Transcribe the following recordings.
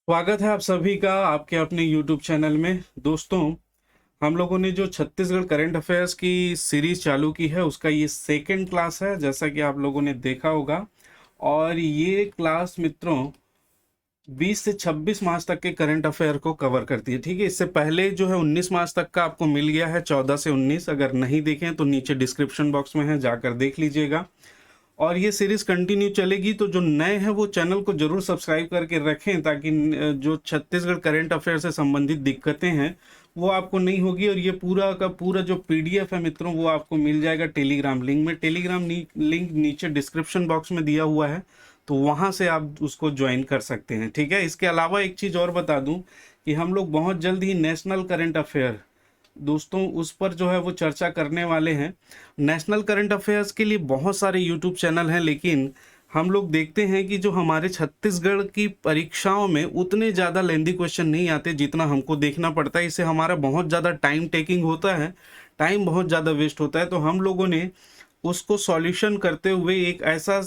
स्वागत है आप सभी का आपके अपने YouTube चैनल में। दोस्तों, हम लोगों ने जो छत्तीसगढ़ करंट अफेयर्स की सीरीज चालू की है उसका ये सेकंड क्लास है, जैसा कि आप लोगों ने देखा होगा। और ये क्लास मित्रों 20 से 26 मार्च तक के करंट अफेयर को कवर करती है। ठीक है, इससे पहले जो है 19 मार्च तक का आपको मिल गया है, 14 से 19। अगर नहीं देखें तो नीचे डिस्क्रिप्शन बॉक्स में है, जाकर देख लीजिएगा। और ये सीरीज कंटिन्यू चलेगी, तो जो नए हैं वो चैनल को जरूर सब्सक्राइब करके रखें, ताकि जो छत्तीसगढ़ करंट अफेयर से संबंधित दिक्कतें हैं वो आपको नहीं होगी। और ये पूरा का पूरा जो पीडीएफ है मित्रों, वो आपको मिल जाएगा टेलीग्राम लिंक में। टेलीग्राम लिंक नीचे डिस्क्रिप्शन बॉक्स में दिया हुआ है, तो वहाँ से आप उसको ज्वाइन कर सकते हैं। ठीक है, इसके अलावा एक चीज़ और बता दूं कि हम लोग बहुत जल्द ही नेशनल करंट अफेयर, दोस्तों उस पर जो है वो चर्चा करने वाले हैं। नेशनल करंट अफेयर्स के लिए बहुत सारे यूट्यूब चैनल हैं, लेकिन हम लोग देखते हैं कि जो हमारे छत्तीसगढ़ की परीक्षाओं में उतने ज़्यादा लेंदी क्वेश्चन नहीं आते जितना हमको देखना पड़ता है। इससे हमारा बहुत ज़्यादा टाइम टेकिंग होता है, टाइम बहुत ज़्यादा वेस्ट होता है। तो हम लोगों ने उसको सॉल्यूशन करते हुए एक ऐसा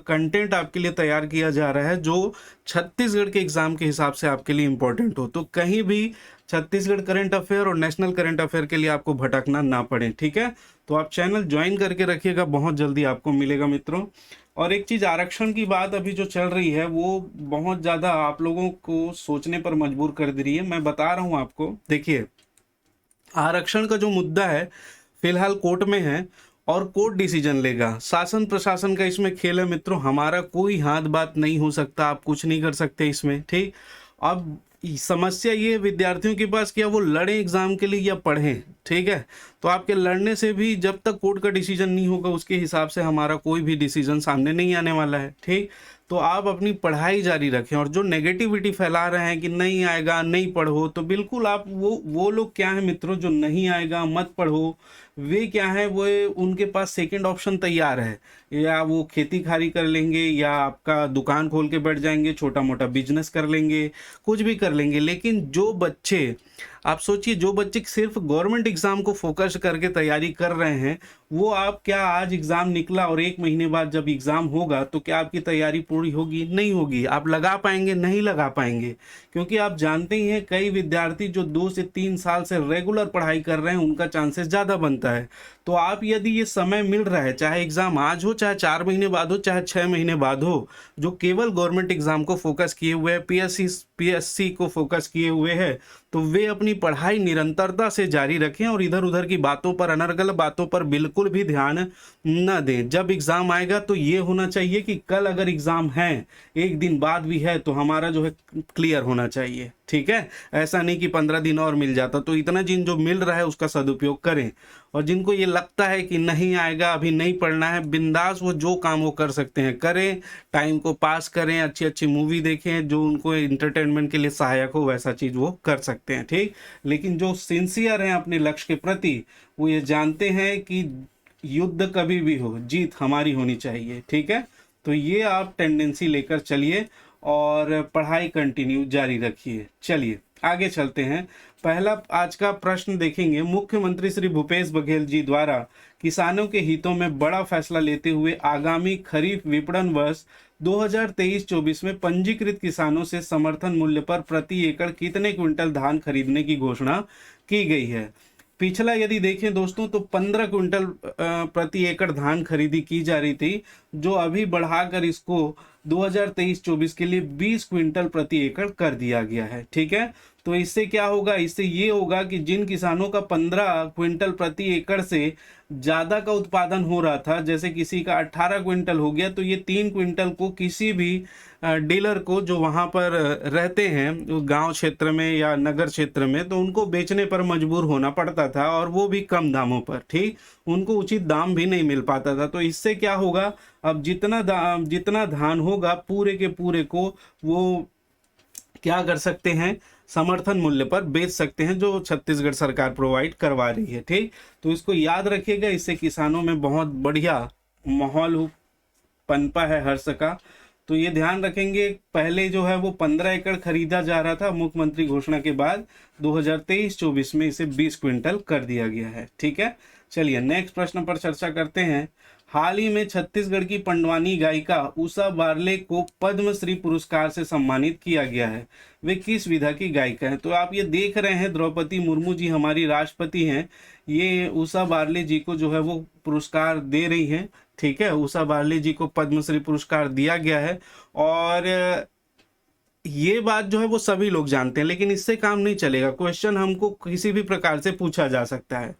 कंटेंट आपके लिए तैयार किया जा रहा है जो छत्तीसगढ़ के एग्ज़ाम के हिसाब से आपके लिए इम्पोर्टेंट हो। तो कहीं भी छत्तीसगढ़ करंट अफेयर और नेशनल करंट अफेयर के लिए आपको भटकना ना पड़े। ठीक है, तो आप चैनल ज्वाइन करके रखिएगा, बहुत जल्दी आपको मिलेगा मित्रों। और एक चीज़, आरक्षण की बात अभी जो चल रही है वो बहुत ज़्यादा आप लोगों को सोचने पर मजबूर कर दे रही है। मैं बता रहा हूँ आपको, देखिए आरक्षण का जो मुद्दा है फिलहाल कोर्ट में है और कोर्ट डिसीजन लेगा। शासन प्रशासन का इसमें खेल है मित्रों, हमारा कोई हाथ बात नहीं हो सकता, आप कुछ नहीं कर सकते इसमें। ठीक, अब समस्या ये है विद्यार्थियों के पास, क्या वो लड़ें एग्जाम के लिए या पढ़ें। ठीक है, तो आपके लड़ने से भी जब तक कोर्ट का डिसीजन नहीं होगा उसके हिसाब से हमारा कोई भी डिसीजन सामने नहीं आने वाला है। ठीक, तो आप अपनी पढ़ाई जारी रखें। और जो नेगेटिविटी फैला रहे हैं कि नहीं आएगा नहीं पढ़ो, तो बिल्कुल आप वो लोग क्या है मित्रों, जो नहीं आएगा मत पढ़ो, वे क्या है, वो उनके पास सेकंड ऑप्शन तैयार है। या वो खेती खारी कर लेंगे, या आपका दुकान खोल के बैठ जाएंगे, छोटा मोटा बिजनेस कर लेंगे, कुछ भी कर लेंगे। लेकिन जो बच्चे, आप सोचिए, जो बच्चे सिर्फ गवर्नमेंट एग्जाम को फोकस करके तैयारी कर रहे हैं, वो आप क्या आज एग्जाम निकला और 1 महीने बाद जब एग्जाम होगा तो क्या आपकी तैयारी पूरी होगी? नहीं होगी। आप लगा पाएंगे? नहीं लगा पाएंगे। क्योंकि आप जानते ही हैं कई विद्यार्थी जो 2 से 3 साल से रेगुलर पढ़ाई कर रहे हैं उनका चांसेस ज़्यादा बनता है। तो आप यदि ये समय मिल रहा है, चाहे एग्जाम आज हो, चाहे 4 महीने बाद हो, चाहे 6 महीने बाद हो, जो केवल गवर्नमेंट एग्जाम को फोकस किए हुए हैं, पीएससी को फोकस किए हुए हैं, तो वे अपनी पढ़ाई निरंतरता से जारी रखें और इधर उधर की बातों पर, अनर्गल बातों पर बिल्कुल भी ध्यान न दें। जब एग्जाम आएगा तो ये होना चाहिए कि कल अगर एग्जाम है, एक दिन बाद भी है, तो हमारा जो है क्लियर होना चाहिए। ठीक है, ऐसा नहीं कि 15 दिन और मिल जाता। तो इतना दिन जो मिल रहा है उसका सदुपयोग करें। और जिनको ये लगता है कि नहीं आएगा, अभी नहीं पढ़ना है, बिंदास वो जो काम वो कर सकते हैं करें, टाइम को पास करें, अच्छी अच्छी मूवी देखें, जो उनको एंटरटेनमेंट के लिए सहायक हो वैसा चीज़ वो कर सकते हैं। ठीक, लेकिन जो सिंसियर हैं अपने लक्ष्य के प्रति, वो ये जानते हैं कि युद्ध कभी भी हो, जीत हमारी होनी चाहिए। ठीक है, तो ये आप टेंडेंसी लेकर चलिए और पढ़ाई कंटिन्यू जारी रखिए। चलिए आगे चलते हैं। पहला आज का प्रश्न देखेंगे, मुख्यमंत्री श्री भूपेश बघेल जी द्वारा किसानों के हितों में बड़ा फैसला लेते हुए आगामी खरीफ विपणन वर्ष 2023-24 में पंजीकृत किसानों से समर्थन मूल्य पर प्रति एकड़ कितने क्विंटल धान खरीदने की घोषणा की गई है। पिछला यदि देखें दोस्तों तो 15 क्विंटल प्रति एकड़ धान खरीदी की जा रही थी, जो अभी बढ़ाकर इसको 2023-24 के लिए 20 क्विंटल प्रति एकड़ कर दिया गया है। ठीक है, तो इससे क्या होगा, इससे ये होगा कि जिन किसानों का 15 क्विंटल प्रति एकड़ से ज़्यादा का उत्पादन हो रहा था, जैसे किसी का 18 क्विंटल हो गया, तो ये 3 क्विंटल को किसी भी डीलर को जो वहाँ पर रहते हैं गांव क्षेत्र में या नगर क्षेत्र में, तो उनको बेचने पर मजबूर होना पड़ता था, और वो भी कम दामों पर। ठीक, उनको उचित दाम भी नहीं मिल पाता था। तो इससे क्या होगा, अब जितना धान होगा पूरे के पूरे को वो क्या कर सकते हैं, समर्थन मूल्य पर बेच सकते हैं, जो छत्तीसगढ़ सरकार प्रोवाइड करवा रही है। ठीक, तो इसको याद रखिएगा, इससे किसानों में बहुत बढ़िया माहौल पनपा है हर्ष का। तो ये ध्यान रखेंगे, पहले जो है वो 15 एकड़ खरीदा जा रहा था, मुख्यमंत्री घोषणा के बाद 2023-24 में इसे 20 क्विंटल कर दिया गया है। ठीक है, चलिए नेक्स्ट प्रश्न पर चर्चा करते हैं। हाल ही में छत्तीसगढ़ की पंडवानी गायिका उषा बारले को पद्मश्री पुरस्कार से सम्मानित किया गया है। वे किस विधा की गायिका हैं? तो आप ये देख रहे हैं द्रौपदी मुर्मू जी हमारी राष्ट्रपति हैं, ये उषा बारले जी को जो है वो पुरस्कार दे रही हैं। ठीक है, उषा बारले जी को पद्मश्री पुरस्कार दिया गया है और ये बात जो है वो सभी लोग जानते हैं, लेकिन इससे काम नहीं चलेगा। क्वेश्चन हमको किसी भी प्रकार से पूछा जा सकता है।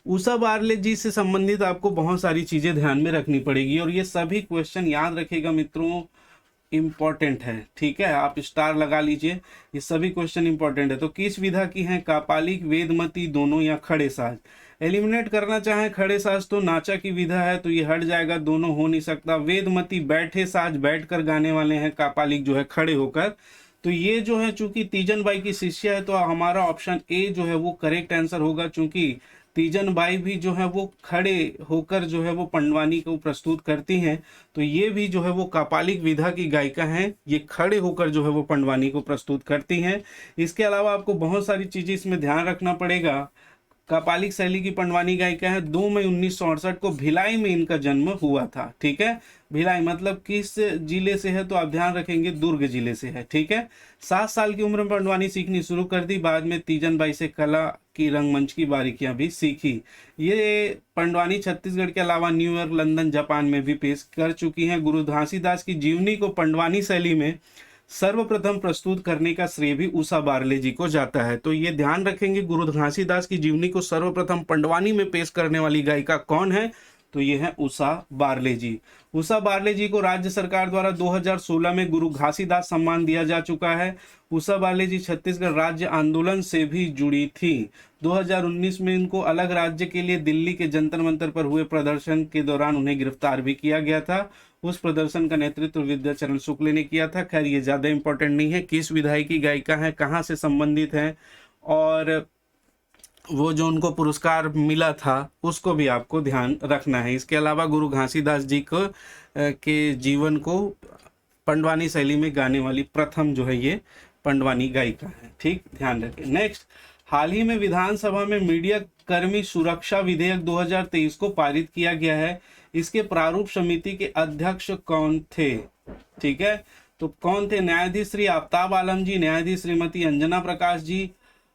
उषा बारले जी से संबंधित आपको बहुत सारी चीजें ध्यान में रखनी पड़ेगी और ये सभी क्वेश्चन याद रखिएगा मित्रों, इंपॉर्टेंट है। ठीक है, आप स्टार लगा लीजिए, ये सभी क्वेश्चन इंपॉर्टेंट है। तो किस विधा की है? कापालिक, वेदमती, दोनों या खड़े साज? एलिमिनेट करना चाहे खड़े साज तो नाचा की विधा है, तो ये हट जाएगा, दोनों हो नहीं सकता। वेदमती बैठे साज, बैठ कर गाने वाले हैं, कापालिक जो है खड़े होकर। तो ये जो है चूंकि तीजन बाई की शिष्या है, तो हमारा ऑप्शन ए जो है वो करेक्ट आंसर होगा, चूंकि तीजन बाई भी जो है वो खड़े होकर जो है वो पंडवानी को प्रस्तुत करती हैं। तो ये भी जो है वो कापालिक विधा की गायिका हैं, ये खड़े होकर जो है वो पंडवानी को प्रस्तुत करती हैं। इसके अलावा आपको बहुत सारी चीजें इसमें ध्यान रखना पड़ेगा। कापालिक शैली की पंडवानी गायिका है। 2 मई 1968 को भिलाई में इनका जन्म हुआ था। ठीक है, भिलाई मतलब किस जिले से है? तो आप ध्यान रखेंगे दुर्ग जिले से है। ठीक है, 7 साल की उम्र में पंडवानी सीखनी शुरू कर दी, बाद में तीजन बाई से कला की रंगमंच की बारीकियां भी सीखी। ये पंडवानी छत्तीसगढ़ के अलावा न्यूयॉर्क, लंदन, जापान में भी पेश कर चुकी हैं। गुरु घासीदास की जीवनी को पंडवानी शैली में सर्वप्रथम प्रस्तुत करने का श्रेय भी उषा बारले जी को जाता है। तो ये ध्यान रखेंगे, गुरु घासीदास की जीवनी को सर्वप्रथम पंडवानी में पेश करने वाली गायिका कौन है? तो ये है उषा बारले जी। उषा बारले जी को राज्य सरकार द्वारा 2016 में गुरु घासीदास सम्मान दिया जा चुका है। उषा बारले जी छत्तीसगढ़ राज्य आंदोलन से भी जुड़ी थी। 2019 में इनको अलग राज्य के लिए दिल्ली के जंतर मंतर पर हुए प्रदर्शन के दौरान उन्हें गिरफ्तार भी किया गया था। उस प्रदर्शन का नेतृत्व विद्याचरण शुक्ल ने किया था। खैर ये ज्यादा इंपॉर्टेंट नहीं है, किस विधायक की गायिका है, कहाँ से संबंधित है और वो जो उनको पुरस्कार मिला था उसको भी आपको ध्यान रखना है। इसके अलावा गुरु घासीदास जी को के जीवन को पंडवानी शैली में गाने वाली प्रथम जो है ये पंडवानी गायिका है। ठीक, ध्यान रखें। नेक्स्ट, हाल ही में विधानसभा में मीडिया कर्मी सुरक्षा विधेयक 2023 को पारित किया गया है। इसके प्रारूप समिति के अध्यक्ष कौन थे? ठीक है, तो कौन थे? न्यायाधीश श्री आफ्ताब आलम जी, न्यायाधीश श्रीमती अंजना प्रकाश जी,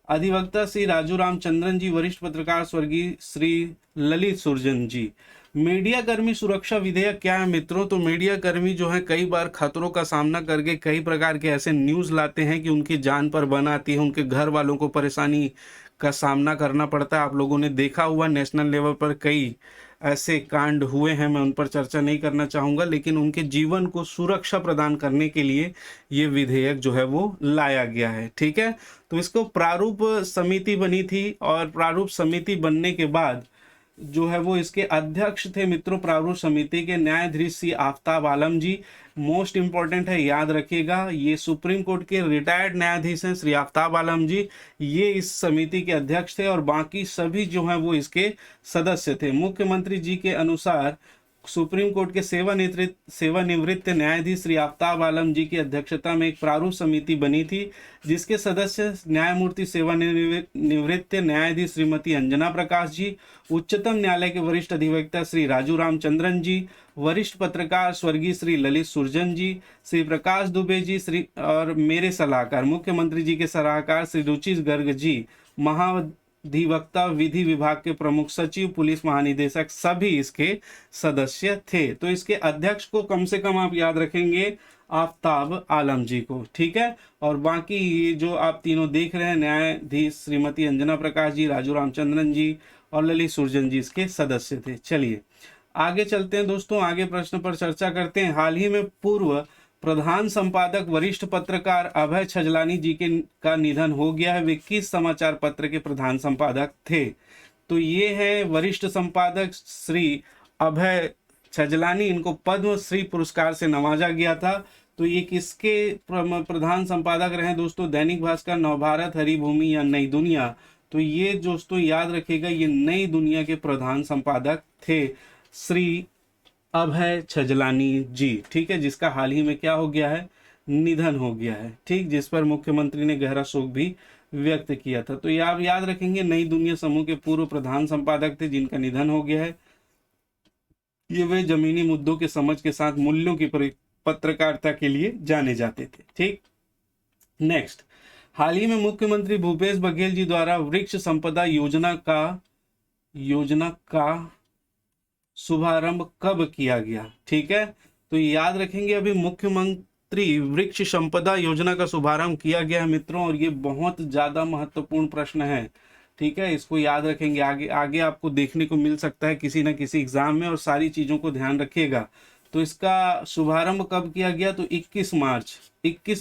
अधिवक्ता श्री राजू रामचंद्रन जी, वरिष्ठ पत्रकार स्वर्गीय श्री ललित सुरजन जी। मीडिया कर्मी सुरक्षा विधेयक क्या है मित्रों? तो मीडिया कर्मी जो है कई बार खतरों का सामना करके कई प्रकार के ऐसे न्यूज़ लाते हैं कि उनकी जान पर बन आती है, उनके घर वालों को परेशानी का सामना करना पड़ता है। आप लोगों ने देखा हुआ नेशनल लेवल पर कई ऐसे कांड हुए हैं, मैं उन पर चर्चा नहीं करना चाहूँगा, लेकिन उनके जीवन को सुरक्षा प्रदान करने के लिए ये विधेयक जो है वो लाया गया है। ठीक है, तो इसको प्रारूप समिति बनी थी और प्रारूप समिति बनने के बाद जो है वो इसके अध्यक्ष थे मित्रों प्रारूप समिति के न्यायाधीश श्री आफ्ताब आलम जी। मोस्ट इंपॉर्टेंट है, याद रखिएगा, ये सुप्रीम कोर्ट के रिटायर्ड न्यायाधीश हैं श्री आफ्ताब आलम जी। ये इस समिति के अध्यक्ष थे और बाकी सभी जो हैं वो इसके सदस्य थे। मुख्यमंत्री जी के अनुसार सुप्रीम कोर्ट के सेवानिवृत्त न्यायाधीश श्री आफ्ताब आलम जी की अध्यक्षता में एक प्रारूप समिति बनी थी, जिसके सदस्य न्यायमूर्ति सेवानिवृत्त न्यायाधीश श्रीमती अंजना प्रकाश जी, उच्चतम न्यायालय के वरिष्ठ अधिवक्ता श्री राजू रामचंद्रन जी, वरिष्ठ पत्रकार स्वर्गीय श्री ललित सुरजन जी, श्री प्रकाश दुबे जी, श्री और मेरे सलाहकार मुख्यमंत्री जी के सलाहकार श्री रुचि गर्ग जी, महाधिवक्ता, विधि विभाग के प्रमुख सचिव, पुलिस महानिदेशक, सभी इसके सदस्य थे। तो इसके अध्यक्ष को कम से कम आप याद रखेंगे आफ्ताब आलम जी को। ठीक है, और बाकी ये जो आप तीनों देख रहे हैं न्यायाधीश श्रीमती अंजना प्रकाश जी, राजू रामचंद्रन जी और ललित सुरजन जी इसके सदस्य थे। चलिए आगे चलते हैं दोस्तों, आगे प्रश्न पर चर्चा करते हैं। हाल ही में पूर्व प्रधान संपादक वरिष्ठ पत्रकार अभय छजलानी जी का निधन हो गया है। वे किस समाचार पत्र के प्रधान संपादक थे? तो ये है वरिष्ठ संपादक श्री अभय छजलानी, इनको पद्मश्री पुरस्कार से नवाजा गया था। तो ये किसके प्रधान संपादक रहे दोस्तों? दैनिक भास्कर, नवभारत, हरिभूमि या नई दुनिया? तो ये दोस्तों याद रखिएगा, ये नई दुनिया के प्रधान संपादक थे श्री अभय छजलानी जी। ठीक है, जिसका हाल ही में क्या हो गया है? निधन हो गया है। ठीक, जिस पर मुख्यमंत्री ने गहरा शोक भी व्यक्त किया था। तो ये आप याद रखेंगे, नई दुनिया समूह के पूर्व प्रधान संपादक थे जिनका निधन हो गया है। ये वे जमीनी मुद्दों के समझ के साथ मूल्यों की पत्रकारिता के लिए जाने जाते थे। ठीक, नेक्स्ट, हाल ही में मुख्यमंत्री भूपेश बघेल जी द्वारा वृक्ष संपदा योजना का शुभारंभ कब किया गया? ठीक है, तो याद रखेंगे अभी मुख्यमंत्री वृक्ष संपदा योजना का शुभारंभ किया गया है मित्रों, और ये बहुत ज्यादा महत्वपूर्ण प्रश्न है। ठीक है, इसको याद रखेंगे, आगे आगे आपको देखने को मिल सकता है किसी ना किसी एग्जाम में, और सारी चीजों को ध्यान रखिएगा। तो इसका शुभारंभ कब किया गया? तो 21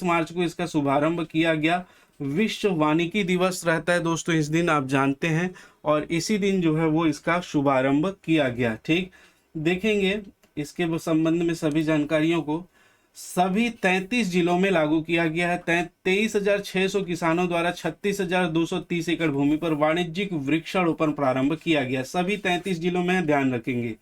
मार्च को इसका शुभारंभ किया गया। विश्व वानिकी दिवस रहता है दोस्तों इस दिन, आप जानते हैं, और इसी दिन जो है वो इसका शुभारंभ किया गया। ठीक, देखेंगे इसके संबंध में सभी जानकारियों को। सभी 33 जिलों में लागू किया गया है। 23,600 किसानों द्वारा 36,230 एकड़ भूमि पर वाणिज्यिक वृक्षारोपण प्रारंभ किया गया। सभी 33 जिलों में, ध्यान रखेंगे।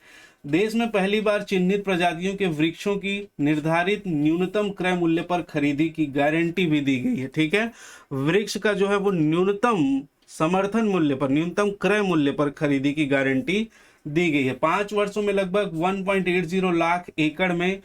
देश में पहली बार चिन्हित प्रजातियों के वृक्षों की निर्धारित न्यूनतम क्रय मूल्य पर खरीदी की गारंटी भी दी गई है। ठीक है, वृक्ष का जो है वो न्यूनतम समर्थन मूल्य पर, न्यूनतम क्रय मूल्य पर खरीदी की गारंटी दी गई है। 5 वर्षों में लगभग 1.80 लाख एकड़ में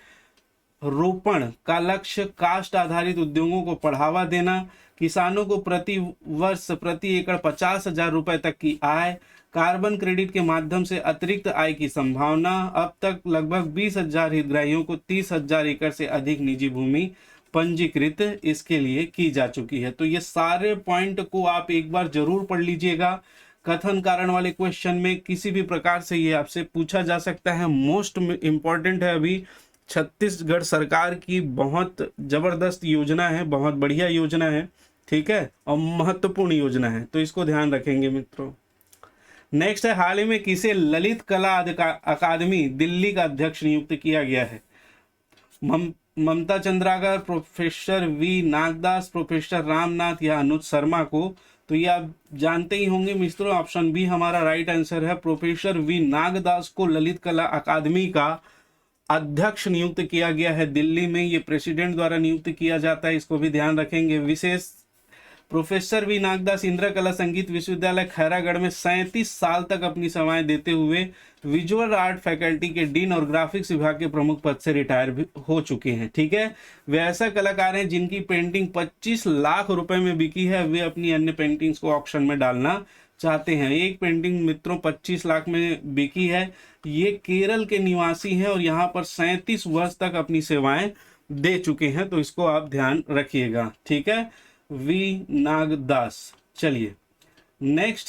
रोपण का लक्ष्य। कास्ट आधारित उद्योगों को बढ़ावा देना। किसानों को प्रति वर्ष प्रति एकड़ 50,000 रुपए तक की आय। कार्बन क्रेडिट के माध्यम से अतिरिक्त आय की संभावना। अब तक लगभग 20,000 हितग्राहियों को 30,000 एकड़ से अधिक निजी भूमि पंजीकृत इसके लिए की जा चुकी है। तो ये सारे पॉइंट को आप एक बार जरूर पढ़ लीजिएगा। कथन कारण वाले क्वेश्चन में किसी भी प्रकार से ये आपसे पूछा जा सकता है। मोस्ट इंपॉर्टेंट है, अभी छत्तीसगढ़ सरकार की बहुत जबरदस्त योजना है, बहुत बढ़िया योजना है। ठीक है, और महत्वपूर्ण योजना है, तो इसको ध्यान रखेंगे मित्रों। नेक्स्ट है, हाल ही में किसे ललित कला अकादमी दिल्ली का अध्यक्ष नियुक्त किया गया है? Mamta Chandrakar, professor V Nagdas, professor Ramnath या अनुज शर्मा को? तो ये आप जानते ही होंगे मित्रों, ऑप्शन बी हमारा राइट आंसर है। प्रोफेसर वी नागदास को ललित कला अकादमी का अध्यक्ष नियुक्त किया गया है दिल्ली में। ये प्रेसिडेंट द्वारा नियुक्त किया जाता है, इसको भी ध्यान रखेंगे। विशेष प्रोफेसर वी नागदास इंदिरा कला संगीत विश्वविद्यालय खैरागढ़ में 37 साल तक अपनी सेवाएं देते हुए विजुअल आर्ट फैकल्टी के डीन और ग्राफिक्स विभाग के प्रमुख पद से रिटायर भी हो चुके हैं। ठीक है, वे ऐसा कलाकार हैं जिनकी पेंटिंग 25 लाख रुपए में बिकी है। वे अपनी अन्य पेंटिंग्स को ऑक्शन में डालना चाहते हैं। एक पेंटिंग मित्रों 25 लाख में बिकी है। ये केरल के निवासी हैं और यहाँ पर 37 वर्ष तक अपनी सेवाएं दे चुके हैं, तो इसको आप ध्यान रखिएगा। ठीक है, वी नागदास। चलिए नेक्स्ट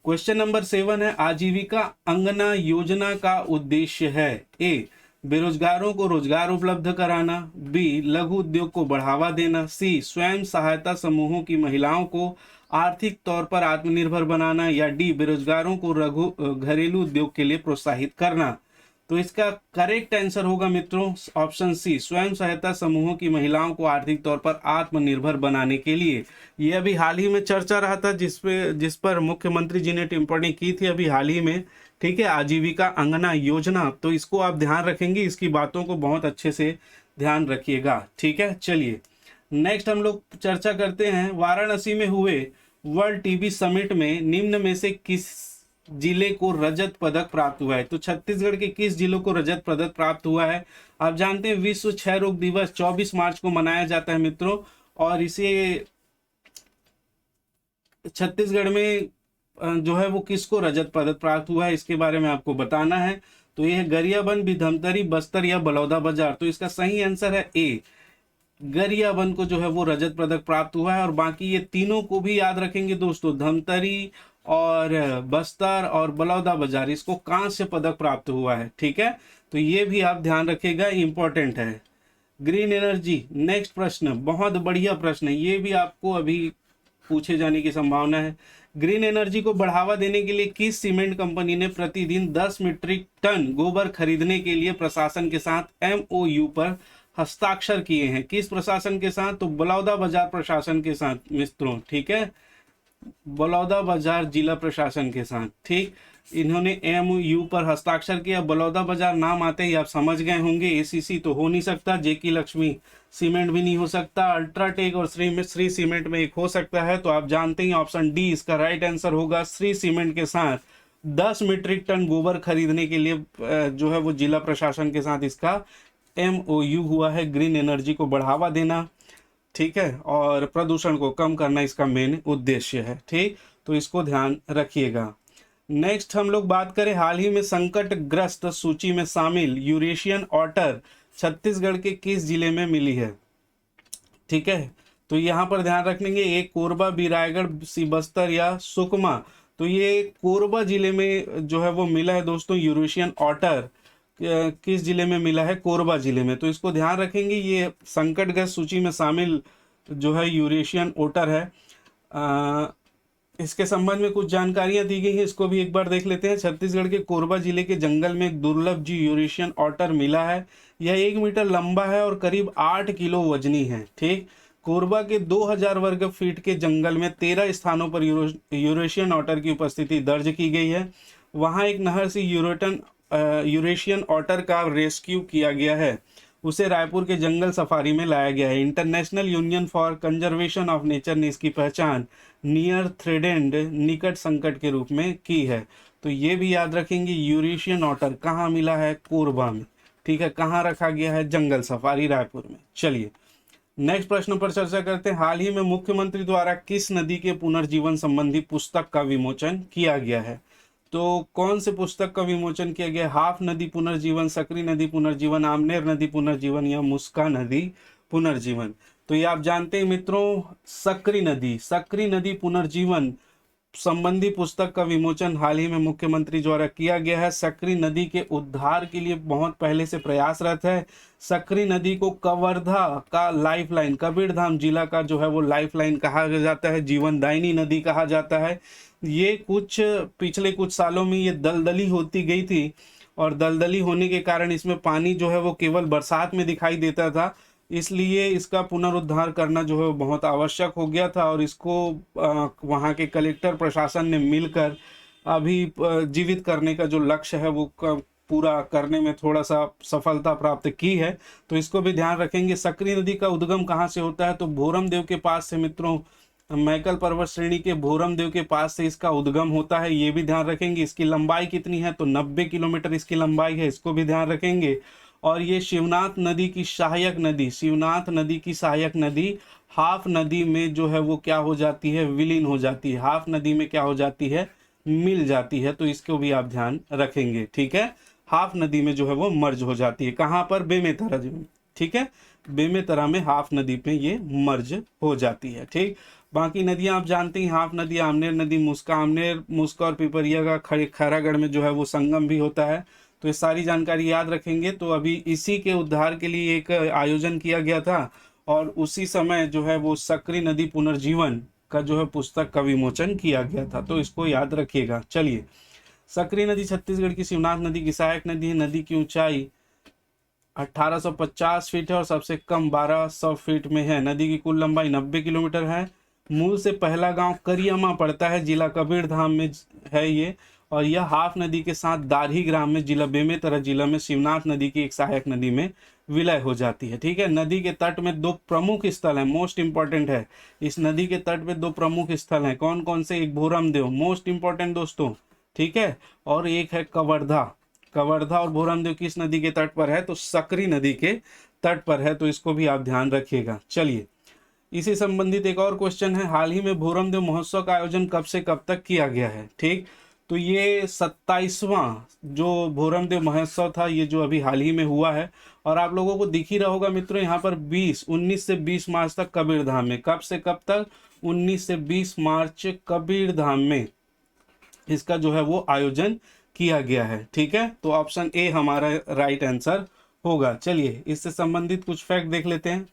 क्वेश्चन नंबर 7 है, आजीविका अंगना योजना का उद्देश्य है? ए, बेरोजगारों को रोजगार उपलब्ध कराना। बी, लघु उद्योग को बढ़ावा देना। सी, स्वयं सहायता समूहों की महिलाओं को आर्थिक तौर पर आत्मनिर्भर बनाना। या डी, बेरोजगारों को घरेलू उद्योग के लिए प्रोत्साहित करना। तो इसका करेक्ट आंसर होगा मित्रों ऑप्शन सी, स्वयं सहायता समूहों की महिलाओं को आर्थिक तौर पर आत्मनिर्भर बनाने के लिए। ये अभी हाल ही में चर्चा रहा था जिस पर मुख्यमंत्री जी ने टिप्पणी की थी अभी हाल ही में। ठीक है, आजीविका अंगना योजना, तो इसको आप ध्यान रखेंगे, इसकी बातों को बहुत अच्छे से ध्यान रखिएगा। ठीक है, चलिए नेक्स्ट हम लोग चर्चा करते हैं, वाराणसी में हुए वर्ल्ड टीबी समिट में निम्न में से किस जिले को रजत पदक प्राप्त हुआ है? तो छत्तीसगढ़ के किस जिलों को रजत पदक प्राप्त हुआ है? आप जानते हैं विश्व क्षय रोग दिवस 24 मार्च को मनाया जाता है मित्रों, और इसे छत्तीसगढ़ में जो है वो किसको रजत पदक प्राप्त हुआ है, इसके बारे में आपको बताना है। तो ये है गरियाबंद, धमतरी, बस्तर या बलौदाबाजार। तो इसका सही आंसर है ए, गरियाबंद को जो है वो रजत पदक प्राप्त हुआ है। और बाकी ये तीनों को भी याद रखेंगे दोस्तों, धमतरी और बस्तर और बलौदाबाजार, इसको कांस्य पदक प्राप्त हुआ है। ठीक है, तो ये भी आप ध्यान रखिएगा, इंपॉर्टेंट है। ग्रीन एनर्जी, नेक्स्ट प्रश्न, बहुत बढ़िया प्रश्न है, ये भी आपको अभी पूछे जाने की संभावना है। ग्रीन एनर्जी को बढ़ावा देने के लिए किस सीमेंट कंपनी ने प्रतिदिन 10 मीट्रिक टन गोबर खरीदने के लिए प्रशासन के साथ MOU पर हस्ताक्षर किए हैं? किस प्रशासन के साथ? तो बलौदाबाजार प्रशासन के साथ मित्रों। ठीक है, बलौदाबाजार जिला प्रशासन के साथ। ठीक, इन्होंने MOU पर हस्ताक्षर किया। बलौदाबाजार नाम आते ही आप समझ गए होंगे, ACC तो हो नहीं सकता, जेकी लक्ष्मी सीमेंट भी नहीं हो सकता, अल्ट्राटेक और श्री सीमेंट में एक हो सकता है। तो आप जानते हैं ऑप्शन डी इसका राइट आंसर होगा। श्री सीमेंट के साथ 10 मीट्रिक टन गोबर खरीदने के लिए जो है वो जिला प्रशासन के साथ इसका MOU हुआ है। ग्रीन एनर्जी को बढ़ावा देना, ठीक है, और प्रदूषण को कम करना इसका मेन उद्देश्य है। ठीक, तो इसको ध्यान रखिएगा। नेक्स्ट हम लोग बात करें, हाल ही में संकटग्रस्त सूची में शामिल यूरेशियन ऑटर छत्तीसगढ़ के किस जिले में मिली है? ठीक है, तो यहाँ पर ध्यान रखेंगे, एक कोरबा, बी रायगढ़, सी बस्तर या सुकमा। तो ये कोरबा जिले में जो है वो मिला है दोस्तों। यूरेशियन ऑटर किस जिले में मिला है? कोरबा जिले में। तो इसको ध्यान रखेंगे, ये संकटग्रस्त सूची में शामिल जो है यूरेशियन ओटर है। इसके संबंध में कुछ जानकारियां दी गई हैं, इसको भी एक बार देख लेते हैं। छत्तीसगढ़ के कोरबा जिले के जंगल में एक दुर्लभ जीव यूरेशियन ऑटर मिला है। यह 1 मीटर लंबा है और करीब 8 किलो वजनी है। ठीक, कोरबा के 2000 वर्ग फीट के जंगल में 13 स्थानों पर यूरेशियन ऑटर की उपस्थिति दर्ज की गई है। वहां एक नहर से यूरेशियन ऑटर का रेस्क्यू किया गया है। उसे रायपुर के जंगल सफारी में लाया गया है। International union for conservation of nature ने इसकी पहचान नियर थ्रेटेंड, निकट संकट के रूप में की है। तो ये भी याद रखेंगे, यूरेशियन ऑटर कहाँ मिला है? कोरबा में। ठीक है, कहाँ रखा गया है? जंगल सफारी रायपुर में। चलिए नेक्स्ट प्रश्न पर चर्चा करते हैं। हाल ही में मुख्यमंत्री द्वारा किस नदी के पुनर्जीवन संबंधी पुस्तक का विमोचन किया गया है? तो कौन से पुस्तक का विमोचन किया गया? हाफ नदी पुनर्जीवन, सकरी नदी पुनर्जीवन, आमनेर नदी पुनर्जीवन या मुस्का नदी पुनर्जीवन? तो ये आप जानते हैं मित्रों, सकरी नदी पुनर्जीवन संबंधी पुस्तक का विमोचन हाल ही में मुख्यमंत्री द्वारा किया गया है। सकरी नदी के उद्धार के लिए बहुत पहले से प्रयासरत है। सकरी नदी को कवर्धा का लाइफलाइन, कबीरधाम जिला का जो है वो लाइफलाइन कहा जाता है, जीवनदायिनी नदी कहा जाता है। ये पिछले कुछ सालों में ये दलदली होती गई थी और दलदली होने के कारण इसमें पानी जो है वो केवल बरसात में दिखाई देता था, इसलिए इसका पुनरुद्धार करना जो है बहुत आवश्यक हो गया था। और इसको वहाँ के कलेक्टर प्रशासन ने मिलकर अभी जीवित करने का जो लक्ष्य है वो पूरा करने में थोड़ा सा सफलता प्राप्त की है। तो इसको भी ध्यान रखेंगे। सकरी नदी का उद्गम कहाँ से होता है? तो भोरमदेव के पास से मित्रों, मैकल पर्वत श्रेणी के भोरमदेव के पास से इसका उद्गम होता है। ये भी ध्यान रखेंगे। इसकी लंबाई कितनी है? तो 90 किलोमीटर इसकी लंबाई है, इसको भी ध्यान रखेंगे। और ये शिवनाथ नदी की सहायक नदी हाफ नदी में जो है वो क्या हो जाती है? विलीन हो जाती है। हाफ नदी में क्या हो जाती है? मिल जाती है। तो इसको भी आप ध्यान रखेंगे। ठीक है, हाफ नदी में जो है वो मर्ज हो जाती है। कहाँ पर? बेमेतरा में। ठीक है, बेमेतरा में हाफ नदी पे ये मर्ज हो जाती है। ठीक, बाकी नदियां आप जानते हैं, हाफ नदी, आमनेर नदी, मुस्का और पिपरिया का खैरागढ़ में जो है वो संगम भी होता है। तो ये सारी जानकारी याद रखेंगे। तो अभी इसी के उद्धार के लिए एक आयोजन किया गया था और उसी समय जो है वो सकरी नदी पुनर्जीवन का जो है पुस्तक का विमोचन किया गया था। तो इसको याद रखिएगा। चलिए, सकरी नदी छत्तीसगढ़ की शिवनाथ नदी की सहायक नदी है। नदी की ऊंचाई 1850 फीट है और सबसे कम 1200 फीट में है। नदी की कुल लंबाई 90 किलोमीटर है। मूल से पहला गांव करियमा पड़ता है, जिला कबीरधाम में है ये। और यह हाफ नदी के साथ दारही ग्राम में, जिला बेमेतरा जिला में शिवनाथ नदी की एक सहायक नदी में विलय हो जाती है। ठीक है, नदी के तट में 2 प्रमुख स्थल हैं, मोस्ट इंपॉर्टेंट है। इस नदी के तट पे 2 प्रमुख स्थल हैं। कौन कौन से? एक भोरमदेव, मोस्ट इंपॉर्टेंट दोस्तों। ठीक है, और एक है कवर्धा और भोरमदेव किस नदी के तट पर है? तो सकरी नदी के तट पर है। तो इसको भी आप ध्यान रखिएगा। चलिए, इसी संबंधित एक और क्वेश्चन है। हाल ही में भोरमदेव महोत्सव का आयोजन कब से कब तक किया गया है? ठीक, तो ये 27वां जो भोरमदेव महोत्सव था, ये जो अभी हाल ही में हुआ है। और आप लोगों को दिख ही रहा होगा मित्रों, यहाँ पर 19 से 20 मार्च तक कबीरधाम में। कब से कब तक? 19 से 20 मार्च कबीरधाम में इसका जो है वो आयोजन किया गया है। ठीक है, तो ऑप्शन ए हमारा राइट आंसर होगा। चलिए, इससे संबंधित कुछ फैक्ट देख लेते हैं।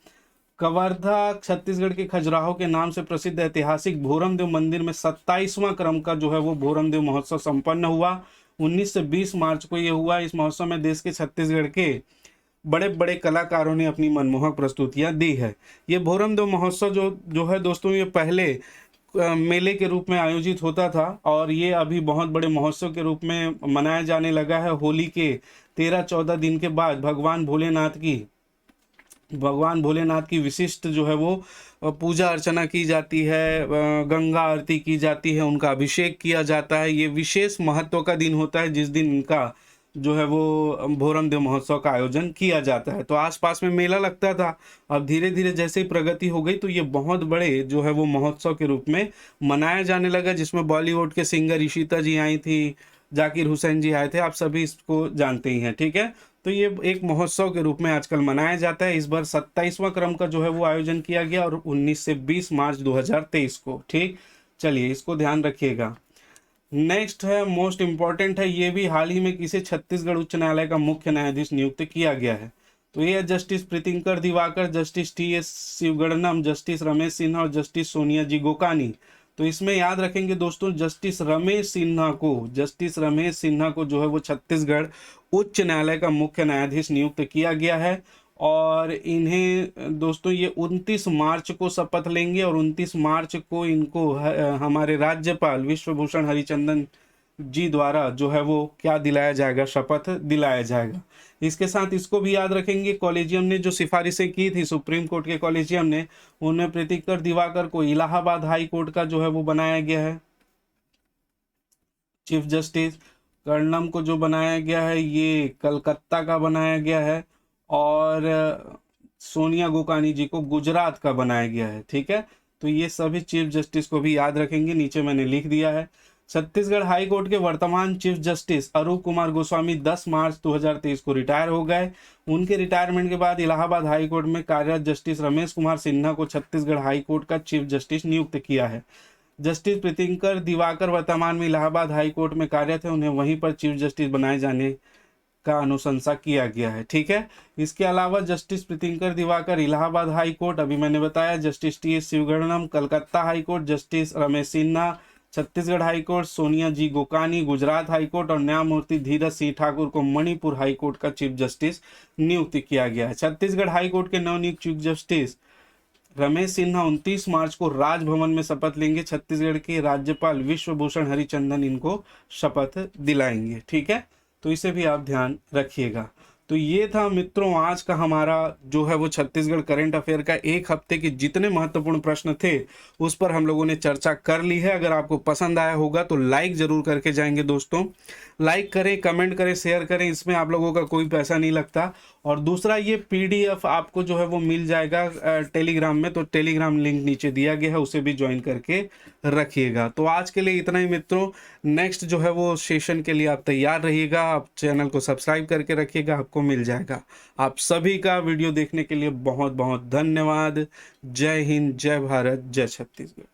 कवर्धा छत्तीसगढ़ के खजुराहो के नाम से प्रसिद्ध ऐतिहासिक भोरमदेव मंदिर में 27वां क्रम का जो है वो भोरमदेव महोत्सव संपन्न हुआ। 19 से 20 मार्च को ये हुआ। इस महोत्सव में देश के छत्तीसगढ़ के बड़े बड़े कलाकारों ने अपनी मनमोहक प्रस्तुतियां दी है। ये भोरमदेव महोत्सव जो है दोस्तों, ये पहले मेले के रूप में आयोजित होता था और ये अभी बहुत बड़े महोत्सव के रूप में मनाया जाने लगा है। होली के 13-14 दिन के बाद भगवान भोलेनाथ की भगवान भोलेनाथ की विशिष्ट जो है वो पूजा अर्चना की जाती है, गंगा आरती की जाती है, उनका अभिषेक किया जाता है। ये विशेष महत्व का दिन होता है जिस दिन इनका जो है वो भोरम देव महोत्सव का आयोजन किया जाता है। तो आसपास में मेला लगता था, अब धीरे धीरे जैसे ही प्रगति हो गई तो ये बहुत बड़े जो है वो महोत्सव के रूप में मनाया जाने लगा, जिसमें बॉलीवुड के सिंगर इशिता जी आई थी, जाकिर हुसैन जी आए थे, आप सभी इसको जानते ही हैं, ठीक है। तो ये एक महोत्सव के रूप में आजकल मनाया जाता है। इस बार 27वां क्रम का जो है वो आयोजन किया गया और 19 से 20 मार्च 2023 को, ठीक। चलिए इसको ध्यान रखिएगा। नेक्स्ट है, मोस्ट इंपॉर्टेंट है, ये भी हाल ही में किसी छत्तीसगढ़ उच्च न्यायालय का मुख्य न्यायाधीश नियुक्त किया गया है। तो ये है justice Pritinkar Diwakar, justice T S. Sivagnanam, justice Ramesh Sinha और जस्टिस सोनिया जी गोकानी। तो इसमें याद रखेंगे दोस्तों, जस्टिस रमेश सिन्हा को जो है वो छत्तीसगढ़ उच्च न्यायालय का मुख्य न्यायाधीश नियुक्त किया गया है। और इन्हें दोस्तों ये 29 मार्च को शपथ लेंगे और 29 मार्च को इनको हमारे राज्यपाल विश्वभूषण हरिचंदन जी द्वारा जो है वो क्या दिलाया जाएगा, शपथ दिलाया जाएगा। इसके साथ इसको भी याद रखेंगे, कॉलेजियम ने जो सिफारिशें की थी, सुप्रीम कोर्ट के कॉलेजियम ने, उनमें प्रीतिकर दिवाकर को इलाहाबाद हाई कोर्ट का जो है वो बनाया गया है चीफ जस्टिस। कर्णम को जो बनाया गया है ये कलकत्ता का बनाया गया है। और सोनिया गोकानी जी को गुजरात का बनाया गया है, ठीक है। तो ये सभी चीफ जस्टिस को भी याद रखेंगे, नीचे मैंने लिख दिया है। छत्तीसगढ़ हाई कोर्ट के वर्तमान चीफ जस्टिस अरूप कुमार गोस्वामी 10 मार्च 2023 को रिटायर हो गए। उनके रिटायरमेंट के बाद इलाहाबाद हाई कोर्ट में कार्यरत जस्टिस रमेश कुमार सिन्हा को छत्तीसगढ़ हाई कोर्ट का चीफ जस्टिस नियुक्त किया है। जस्टिस प्रीतिंकर दिवाकर वर्तमान में इलाहाबाद हाई कोर्ट में कार्यरत है, उन्हें वहीं पर चीफ जस्टिस बनाए जाने का अनुशंसा किया गया है, ठीक है। इसके अलावा justice Pritinkar Diwakar Allahabad high court, अभी मैंने बताया, justice T S. Sivagnanam Calcutta high court, justice Ramesh Sinha Chhattisgarh high court, Sonia G Gokani Gujarat high court और न्यायमूर्ति धीरज सिंह ठाकुर को मणिपुर हाई कोर्ट का चीफ जस्टिस नियुक्त किया गया है। छत्तीसगढ़ हाई कोर्ट के नवनियुक्त चीफ जस्टिस रमेश सिन्हा 29 मार्च को राजभवन में शपथ लेंगे। छत्तीसगढ़ के राज्यपाल विश्वभूषण हरिचंदन इनको शपथ दिलाएंगे, ठीक है। तो इसे भी आप ध्यान रखिएगा। तो ये था मित्रों आज का हमारा जो है वो छत्तीसगढ़ करंट अफेयर का एक हफ्ते के जितने महत्वपूर्ण प्रश्न थे उस पर हम लोगों ने चर्चा कर ली है। अगर आपको पसंद आया होगा तो लाइक जरूर करके जाएंगे दोस्तों, लाइक करें, कमेंट करें, शेयर करें, इसमें आप लोगों का कोई पैसा नहीं लगता। और दूसरा, ये पीडीएफ आपको जो है वो मिल जाएगा टेलीग्राम में, तो टेलीग्राम लिंक नीचे दिया गया है, उसे भी ज्वाइन करके रखिएगा। तो आज के लिए इतना ही मित्रों, नेक्स्ट जो है वो सेशन के लिए आप तैयार रहिएगा, आप चैनल को सब्सक्राइब करके रखिएगा, आपको मिल जाएगा। आप सभी का वीडियो देखने के लिए बहुत बहुत धन्यवाद। जय हिंद, जय भारत, जय छत्तीसगढ़।